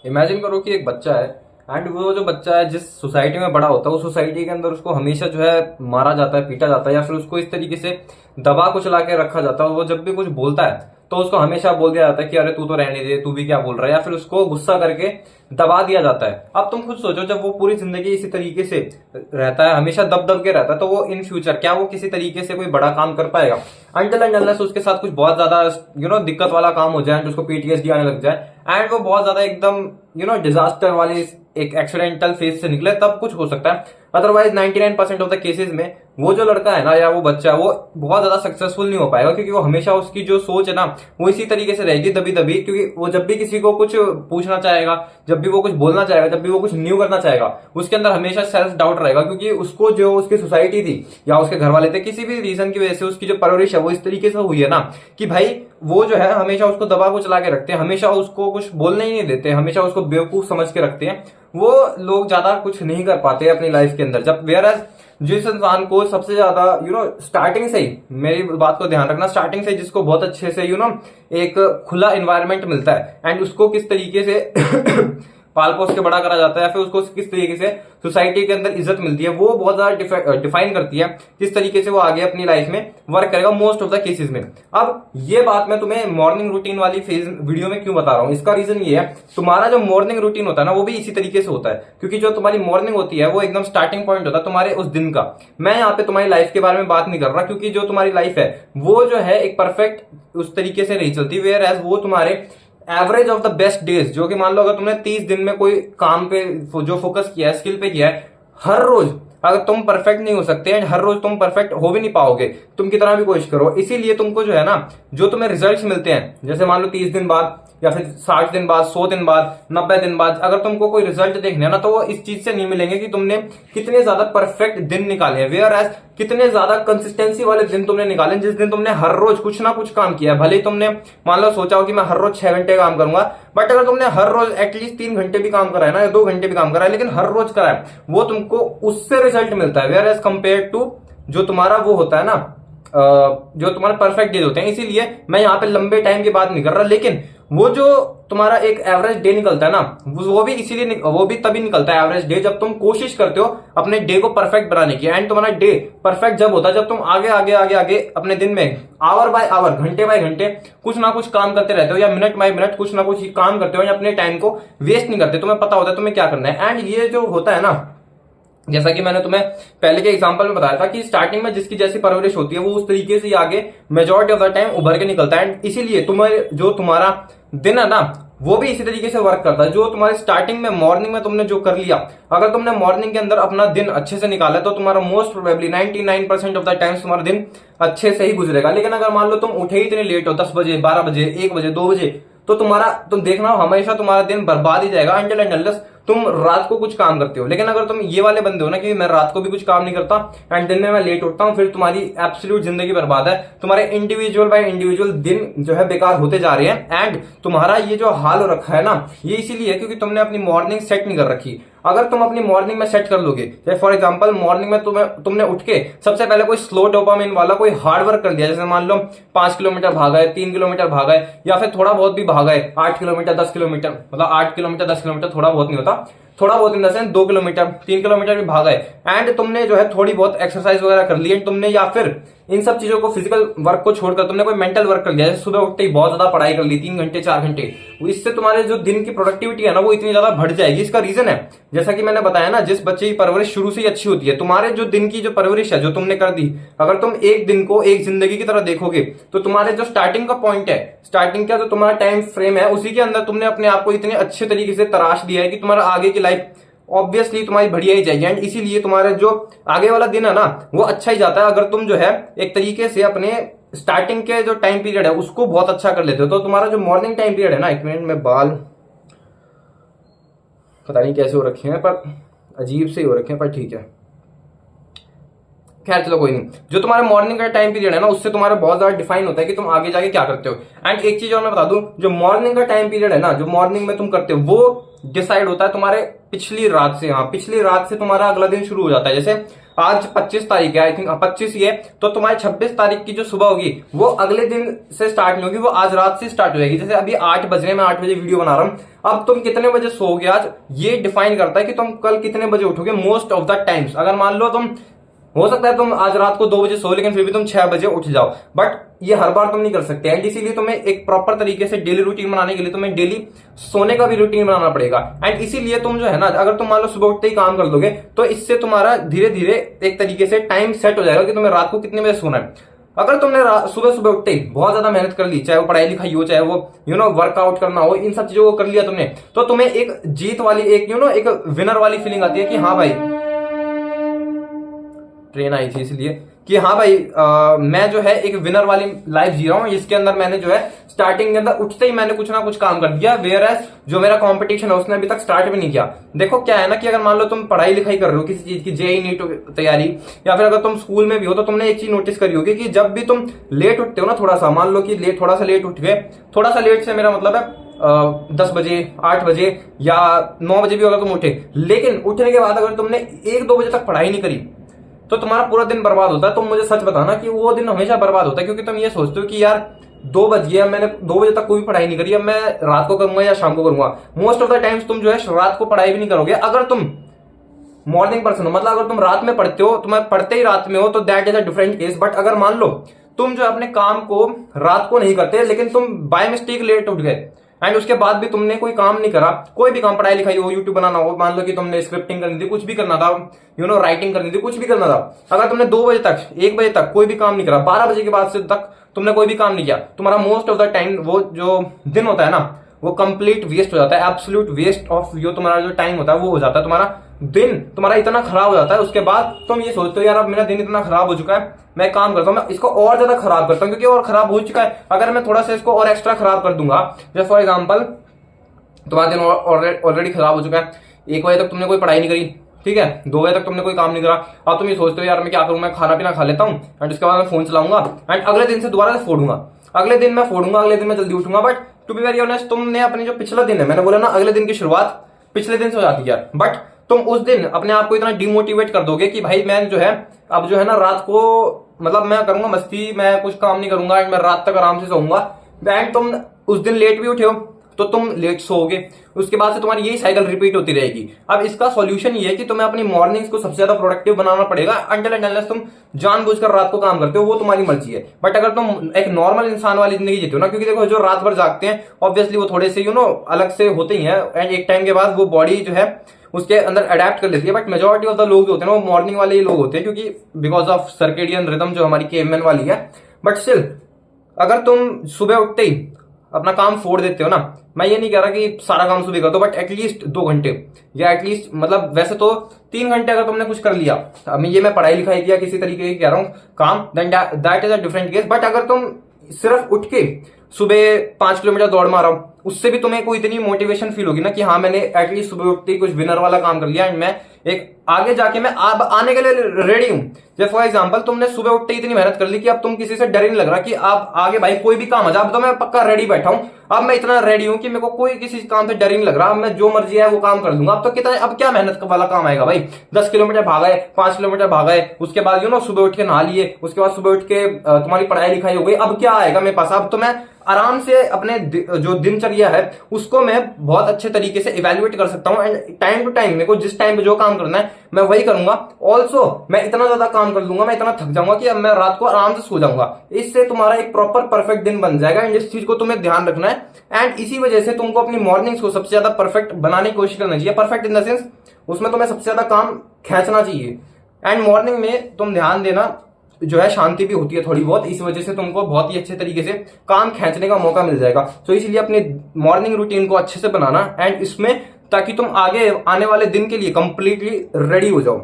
Imagine करो कि एक बच्चा है एंड वो जो बच्चा है जिस सोसाइटी में बड़ा होता है उस सोसाइटी के अंदर उसको हमेशा जो है मारा जाता है, पीटा जाता है, या फिर उसको इस तरीके से दबा कुचला के रखा जाता है। वो जब भी कुछ बोलता है तो उसको हमेशा बोल दिया जाता है कि अरे तू तो रहने दे, तू भी क्या बोल रहा है, या फिर उसको गुस्सा करके दबा दिया जाता है। अब तुम खुद सोचो, जब वो पूरी जिंदगी इसी तरीके से रहता है, हमेशा दब दब के रहता है, तो वो इन फ्यूचर क्या वो किसी तरीके से कोई बड़ा काम कर पाएगा? अनटिल एंड अनलेस उसके साथ कुछ बहुत ज्यादा दिक्कत वाला काम हो जाए, उसको पीटीएसडी आने लग जाए एंड वो बहुत ज्यादा एकदम डिजास्टर वाली एक एक्सीडेंटल फेज से निकले, तब कुछ हो सकता है। अदरवाइज 99% ऑफ द केसेस में वो जो लड़का है ना या वो बच्चा है वो बहुत ज्यादा सक्सेसफुल नहीं हो पाएगा, क्योंकि वो हमेशा उसकी जो सोच है ना वो इसी तरीके से रहेगी दबी दबी। क्योंकि वो जब भी किसी को कुछ पूछना चाहेगा, जब भी वो कुछ बोलना चाहेगा, जब भी वो कुछ न्यू करना चाहेगा, उसके अंदर हमेशा सेल्फ डाउट रहेगा, क्योंकि उसको जो उसकी सोसाइटी थी या उसके घर वाले थे, किसी भी रीजन की वजह से उसकी जो परवरिश है वो इस तरीके से हुई है ना कि भाई वो जो है हमेशा उसको दबा को चला के रखते हैं, हमेशा उसको कुछ बोलने ही नहीं देते, हमेशा उसको बेवकूफ समझ के रखते हैं। वो लोग ज्यादा कुछ नहीं कर पाते अपनी लाइफ के अंदर। जब वेयर जिस इंसान को सबसे ज्यादा स्टार्टिंग से ही, मेरी बात को ध्यान रखना, स्टार्टिंग से जिसको बहुत अच्छे से एक खुला एनवायरनमेंट मिलता है एंड उसको किस तरीके से पाल पोस के बड़ा करा जाता है, या फिर उसको किस तरीके से सोसाइटी के अंदर इज्जत मिलती है, वो बहुत ज्यादा डिफाइन करती है किस तरीके से वो आगे अपनी लाइफ में वर्क करेगा मोस्ट ऑफ द केसेस में। अब ये बात मैं तुम्हें मॉर्निंग रूटीन वाली फेज वीडियो में क्यों बता रहा हूं, इसका रीजन ये है, तुम्हारा जो मॉर्निंग रूटीन होता है ना वो भी इसी तरीके से होता है, क्योंकि जो तुम्हारी मॉर्निंग होती है वो एकदम स्टार्टिंग पॉइंट होता है तुम्हारे उस दिन का। मैं यहाँ पे तुम्हारी लाइफ के बारे में बात नहीं कर रहा, क्योंकि जो तुम्हारी लाइफ है वो जो है एक परफेक्ट उस तरीके से नहीं चलती, वेयर एज वो तुम्हारे average of the best days, जो कि मान लो अगर तुमने 30 दिन में कोई काम पे जो फोकस किया है, स्किल पे किया है, हर रोज अगर तुम परफेक्ट नहीं हो सकते एंड हर रोज तुम परफेक्ट हो भी नहीं पाओगे, तुम कितना भी कोशिश करो। इसीलिए तुमको जो है ना जो तुम्हें रिजल्ट्स मिलते हैं, जैसे मान लो 30 दिन बाद या फिर 60 दिन बाद, 100 दिन बाद, 90 दिन बाद, अगर तुमको कोई रिजल्ट देखने है ना तो वो इस चीज से नहीं मिलेंगे कि तुमने कितने ज्यादा परफेक्ट दिन निकाले हैं, वेयर एज कितने ज्यादा कंसिस्टेंसी वाले दिन तुमने निकाले, जिस दिन तुमने हर रोज कुछ ना कुछ काम किया है। भले ही तुमने मान लो सोचा हो कि मैं हर रोज 6 घंटे काम करूंगा, बट अगर तुमने हर रोज एटलीस्ट 3 घंटे भी काम करा है ना या 2 घंटे भी काम करा है, लेकिन हर रोज करा है, वो तुमको उससे रिजल्ट मिलता है, वेयर एज कंपेयर टू जो तुम्हारा वो होता है ना जो तुम्हारे परफेक्ट डेज होते हैं। इसीलिए मैं यहाँ पे लंबे टाइम की बात नहीं कर रहा, लेकिन वो जो तुम्हारा एक एवरेज डे निकलता है ना वो भी इसीलिए वो भी तभी निकलता है एवरेज डे, जब तुम कोशिश करते हो अपने डे को परफेक्ट बनाने की। एंड तुम्हारा डे परफेक्ट जब होता है जब तुम आगे आगे आगे आगे अपने दिन में आवर बाय आवर, घंटे बाय घंटे कुछ ना कुछ काम करते रहते हो, या मिनट बाय मिनट कुछ ना कुछ काम करते हो, या अपने टाइम को वेस्ट नहीं करते, तुम्हें पता होता है तुम्हें क्या करना है। एंड ये जो होता है ना, जैसा कि मैंने तुम्हें पहले के एग्जांपल में बताया था कि स्टार्टिंग में जिसकी जैसी परवरिश होती है वो उस तरीके से आगे मेजॉरिटी ऑफ द टाइम उभर के निकलता है। एंड इसीलिए तुम्हारा दिन है ना वो भी इसी तरीके से वर्क करता है। जो तुम्हारे स्टार्टिंग में मॉर्निंग में तुमने जो कर लिया, अगर तुमने मॉर्निंग के अंदर अपना दिन अच्छे से निकाला तो तुम्हारा most probably 99% of the times तुम्हारा दिन अच्छे से ही गुजरेगा। लेकिन अगर मान लो तुम उठे ही इतने लेट हो, 10 बजे, 12 बजे, 1 बजे, 2 बजे, तो तुम देखना हमेशा तुम्हारा दिन बर्बाद ही जाएगा अनटिल एंड अनलेस तुम रात को कुछ काम करते हो। लेकिन अगर तुम ये वाले बंदे हो ना कि मैं रात को भी कुछ काम नहीं करता एंड दिन में मैं लेट उठता हूं, फिर तुम्हारी एब्सोल्यूट जिंदगी बर्बाद है। तुम्हारे इंडिविजुअल बाय इंडिविजुअल दिन जो है बेकार होते जा रहे हैं। एंड तुम्हारा ये जो हाल हो रखा है ना ये इसीलिए क्योंकि तुमने अपनी मॉर्निंग सेट नहीं कर रखी। अगर तुम अपनी मॉर्निंग में सेट कर लोगे, जैसे फॉर एग्जांपल मॉर्निंग में तुमने उठ के सबसे पहले कोई स्लो डोपामिन वाला कोई हार्ड वर्क कर दिया, जैसे मान लो 5 किलोमीटर भागा है, 3 किलोमीटर भागा है, या फिर थोड़ा बहुत भी भागा है, 8 किलोमीटर 10 किलोमीटर, मतलब 8 किलोमीटर 10 किलोमीटर थोड़ा बहुत नहीं होता, थोड़ा बहुत in the sense 2 kilometre 3 kilometre भी भागा है, एंड तुमने जो है थोड़ी बहुत एक्सरसाइज वगैरह कर ली, तुमने या फिर इन सब चीजों को फिजिकल वर्क को छोड़कर तुमने कोई मेंटल वर्क कर लिया, जैसे सुबह उठते ही बहुत ज्यादा पढ़ाई कर ली 3 घंटे 4 घंटे, इससे तुम्हारे जो दिन की प्रोडक्टिविटी है ना वो इतनी ज्यादा बढ़ जाएगी। इसका रीजन है जैसा कि मैंने बताया ना, जिस बच्चे की परवरिश शुरू से ही अच्छी होती है, तुम्हारे जो दिन की जो परवरिश है जो तुमने कर दी, अगर तुम एक दिन को एक जिंदगी की तरह देखोगे तो तुम्हारे जो स्टार्टिंग का पॉइंट है, स्टार्टिंग का जो तुम्हारा टाइम फ्रेम है, उसी के अंदर तुमने अपने आप को इतने अच्छे तरीके से तराश दिया है कि तुम्हारा आगे की लाइफ ऑब्वियसली तुम्हारी बढ़िया ही जाएगी। एंड इसीलिए तुम्हारे जो आगे वाला दिन है ना वो अच्छा ही जाता है, अगर तुम जो है एक तरीके से अपने स्टार्टिंग के जो टाइम पीरियड है उसको बहुत अच्छा कर लेते हो। तो तुम्हारा जो मॉर्निंग टाइम पीरियड है ना, एक मिनट में बाल पता नहीं कैसे हो रखे हैं पर अजीब से ही हो रखे हैं, पर ठीक है, खैर चलो कोई नहीं। जो तुम्हारा मॉर्निंग का टाइम पीरियड है ना उससे तुम्हारा बहुत ज्यादा डिफाइन होता है कि तुम आगे जाके क्या करते हो। एंड एक चीज और मैं बता दूं, जो मॉर्निंग का टाइम पीरियड है ना, जो मॉर्निंग में तुम करते हो वो डिसाइड होता है तुम्हारे पिछली रात से। हाँ, पिछली रात से तुम्हारा अगला दिन शुरू हो जाता है। जैसे आज 25 तारीख है, आई थिंक 25 ही है, तो तुम्हारी 26 तारीख की जो सुबह होगी वो अगले दिन से स्टार्ट नहीं होगी, वो आज रात से स्टार्ट हो जाएगी। जैसे अभी 8 बज रहे हैं, मैं 8 बजे वीडियो बना रहा हूं, अब तुम कितने बजे सोओगे आज, ये डिफाइन करता है कि तुम कल कितने बजे उठोगे मोस्ट ऑफ द टाइम्स। अगर मान लो तुम, हो सकता है तुम आज रात को 2 बजे सो, लेकिन फिर भी तुम 6 बजे उठ जाओ, बट ये हर बार तुम नहीं कर सकते। एंड इसीलिए तुम्हें एक प्रॉपर तरीके से डेली रूटीन बनाने के लिए तुम्हें डेली सोने का भी रूटीन बनाना पड़ेगा। एंड इसीलिए तुम जो है ना, अगर तुम मान लो सुबह उठते ही काम कर दोगे तो इससे तुम्हारा धीरे धीरे एक तरीके से टाइम सेट हो जाएगा कि तुम्हें रात को कितने बजे सोना है। अगर तुमने सुबह सुबह उठते ही बहुत ज्यादा मेहनत कर ली, चाहे वो पढ़ाई लिखाई हो, चाहे वो वर्कआउट करना हो, इन सब चीजों को कर लिया तुमने, तो तुम्हें एक जीत वाली, एक एक विनर वाली फीलिंग आती है कि हाँ भाई, ट्रेन आई थी इसलिए, कि हाँ भाई मैं जो है एक विनर वाली लाइफ जी रहा हूं, इसके अंदर मैंने जो है स्टार्टिंग के अंदर उठते ही मैंने कुछ ना कुछ काम कर दिया, वेयर एज जो मेरा कंपटीशन है उसने अभी तक स्टार्ट भी नहीं किया। देखो क्या है ना, कि अगर मान लो तुम पढ़ाई लिखाई कर रहे हो किसी चीज की, जेई नीट तैयारी, या फिर अगर तुम स्कूल में भी हो, तो तुमने एक चीज नोटिस करी होगी कि जब भी तुम लेट उठते हो ना, थोड़ा सा मान लो कि थोड़ा सा लेट उठ गए, थोड़ा सा लेट से मेरा मतलब है 10 बजे, 8 बजे या 9 बजे भी अगर तुम उठे, लेकिन उठने के बाद अगर तुमने 1-2 बजे तक पढ़ाई नहीं करी तो तुम्हारा पूरा दिन बर्बाद होता है। तुम मुझे सच बताना कि वो दिन हमेशा बर्बाद होता है, क्योंकि तुम ये सोचते हो कि यार 2 बज गए, मैंने 2 बजे तक कोई पढ़ाई नहीं करी, अब मैं रात को करूंगा या शाम को करूंगा। मोस्ट ऑफ द टाइम्स तुम जो है रात को पढ़ाई भी नहीं करोगे। अगर तुम मॉर्निंग पर्सन हो, मतलब अगर तुम रात में पढ़ते हो, तुम्हें पढ़ते ही रात में हो, तो that is a different case. But अगर मान लो तुम जो अपने काम को रात को नहीं करते, लेकिन तुम बाय मिस्टेक लेट उठ गए एंड उसके बाद भी तुमने कोई काम नहीं करा, कोई भी काम, पढ़ाई लिखाई हो, यूट्यूब बनाना हो, मान लो कि तुमने स्क्रिप्टिंग करनी थी, कुछ भी करना था, राइटिंग करनी थी, कुछ भी करना था, अगर तुमने 2 बजे तक, 1 बजे तक कोई भी काम नहीं करा, 12 बजे के बाद से तक तुमने कोई भी काम नहीं किया, तुम्हारा मोस्ट ऑफ द टाइम वो जो दिन होता है ना, वो कंप्लीट वेस्ट हो जाता है, एब्सोल्यूट वेस्ट ऑफ जो तुम्हारा जो टाइम होता है वो हो जाता है। तुम्हारा दिन तुम्हारा इतना खराब हो जाता है, उसके बाद तुम ये सोचते हो यार अब मेरा दिन इतना खराब हो चुका है, मैं काम करता हूँ, मैं इसको और ज्यादा खराब करता हूँ, क्योंकि और खराब हो चुका है, अगर मैं थोड़ा सा इसको और एक्स्ट्रा खराब कर दूंगा, जैसे फॉर एग्जाम्पल तुम्हारा दिन ऑलरेडी खराब हो चुका है, 1 बजे तक तुमने कोई पढ़ाई नहीं करी, ठीक है, 2 बजे तक तुमने कोई काम नहीं करा, अब तुम ये सोचते हो यार मैं क्या करूं, मैं खाना पीना खा लेता हूं एंड उसके बाद मैं फोन चलाऊंगा एंड अगले दिन से दोबारा से फोड़ूंगा, अगले दिन मैं फोड़ूंगा, अगले दिन मैं जल्दी उठूंगा। But to be very honest, तुमने अपनी जो पिछला दिन है, मैंने बोला ना अगले दिन की शुरुआत पिछले दिन से हो जाती है, बट तुम उस दिन अपने आप को इतना डिमोटिवेट कर दोगे कि भाई मैं जो है अब जो है ना रात को, मतलब मैं करूंगा मस्ती, मैं कुछ काम नहीं करूंगा एंड मैं रात तक आराम से सोऊंगा, एंड तुम उस दिन लेट भी उठे हो तो तुम लेट सोओगे, उसके बाद से तुम्हारी यही साइकिल रिपीट होती रहेगी। अब इसका सॉल्यूशन ये है कि तुम्हें अपनी मॉर्निंग्स को सबसे ज्यादा प्रोडक्टिव बनाना पड़ेगा। अनटिल एंड अनलेस तुम जानबूझकर रात को काम करते हो, वो तुम्हारी मर्जी है। बट अगर तुम एक नॉर्मल इंसान वाली जिंदगी जीते हो ना, क्योंकि देखो जो रात भर जागते हैं ऑब्वियसली वो थोड़े से अलग से होते ही हैं एंड एक टाइम के बाद वो बॉडी जो है उसके अंदर अडेप्ट कर लेती है, बट मेजोरिटी ऑफ द लोग जो होते हैं ना वो मॉर्निंग वाले ही लोग होते हैं, क्योंकि बिकॉज ऑफ सर्केडियन रिदम जो हमारी केवमैन वाली है। बट स्टिल अगर तुम सुबह उठते ही अपना काम फोड़ देते हो ना, मैं ये नहीं कह रहा कि सारा काम सुबह कर दो, बट एटलीस्ट 2 घंटे या एटलीस्ट मतलब वैसे तो 3 घंटे अगर तुमने कुछ कर लिया, अब मैं पढ़ाई लिखाई किया किसी तरीके की कह रहा हूं काम, then that is a different case. But अगर तुम सिर्फ उठ के सुबह 5 किलोमीटर दौड़ मारा हूं, उससे भी तुम्हें कोई इतनी मोटिवेशन फील होगी ना कि हाँ मैंने एटलीस्ट सुबह उठते ही कुछ विनर वाला काम कर लिया एंड मैं एक आगे जाके मैं अब आने के लिए रेडी हूं। जैसे फॉर एग्जांपल तुमने सुबह उठते ही इतनी मेहनत कर ली कि अब तुम किसी से डर ही नहीं लग रहा कि अब आगे भाई कोई भी काम आ जाए, अब तो मैं पक्का रेडी बैठा हूं, अब मैं इतना रेडी हूं कि मेरे को कोई किसी काम से डर ही नहीं लग रहा, अब मैं जो मर्जी है वो काम कर लूंगा। अब तो कितना, अब क्या मेहनत वाला काम आएगा भाई, 10 किलोमीटर भागा है, 5 किलोमीटर भागा है, उसके बाद सुबह उठ के नहा लिए, उसके बाद सुबह उठ के तुम्हारी पढ़ाई लिखाई हो गई, अब क्या आएगा मेरे पास, अब तो मैं आराम से अपने जो दिनचर्या है उसको मैं बहुत अच्छे तरीके से इवेल्युएट कर सकता हूं एंड टाइम टू टाइम मेरे को जिस टाइम पे जो काम करना है मैं वही करूंगा। ऑल्सो मैं इतना ज्यादा काम कर लूंगा, मैं इतना थक जाऊंगा कि अब मैं रात को आराम से सो जाऊंगा। इससे तुम्हारा एक प्रॉपर परफेक्ट दिन बन जाएगा एंड इस चीज को तुम्हें ध्यान रखना है एंड इसी वजह से तुमको अपनी मॉर्निंग्स को सबसे ज्यादा परफेक्ट बनाने की कोशिश करना चाहिए। परफेक्ट इन द सेंस उसमें तुम्हें सबसे ज्यादा काम खींचना चाहिए एंड मॉर्निंग में तुम ध्यान देना जो है शांति भी होती है थोड़ी बहुत, इस वजह से तुमको बहुत ही अच्छे तरीके से काम खींचने का मौका मिल जाएगा। तो इसलिए अपनी मॉर्निंग रूटीन को अच्छे से बनाना एंड इसमें ताकि तुम आगे आने वाले दिन के लिए कंप्लीटली रेडी हो जाओ।